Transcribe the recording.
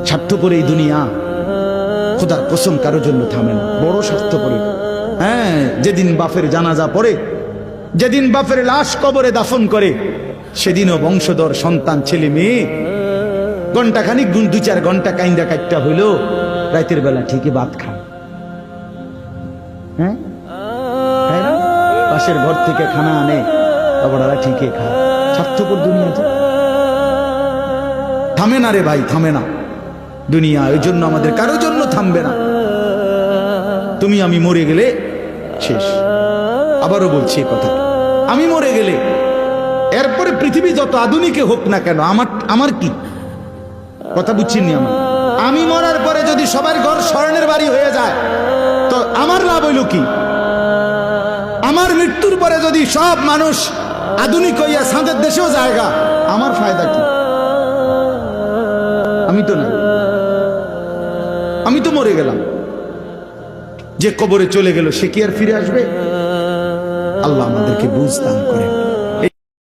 স্বার্থপর এই দুনিয়া, খোদার কসম কারোর জন্য থামে না, বড় স্বার্থপর। হ্যাঁ, যেদিন বাপের জানাজা পড়ে, যেদিন বাপের লাশ কবরে দাফন করে, সেদিনও বংশধর সন্তান ছেলে মেয়ে ঘন্টাখানিক 2-4 ঘন্টা কাইন্দা কাটটা হইল, রাতের বেলা ঠিকই ভাত খায়। হ্যাঁ, পাশের ঘর থেকে খানা আনে, ওরা ঠিকই খায়। স্বার্থপর দুনিয়া তো থামে না রে ভাই, থামে না দুনিয়া। ওই জন্য আমাদের কারোর জন্য থামবে না। তুমি আমি মরে গেলে শেষ। আবারও বলছি কথা, আমি মরে গেলে এরপরে পৃথিবী যত আধুনিকে হোক না কেন, আমার কি কথা বুঝছিনি? আমি মরার পরে যদি সবার ঘর স্বর্ণের বাড়ি হয়ে যায় তো আমার লাভ হইল কি? আমার মৃত্যুর পরে যদি সব মানুষ আধুনিক হইয়া সাঁদের দেশেও জায়গা, আমার ফায়দা কি? আমি তো না, আমি তো মরে গেলাম। যে কবরে চলে গেল সে কি আর ফিরে আসবে? আল্লাহ আমাদেরকে বুঝ দান করেন।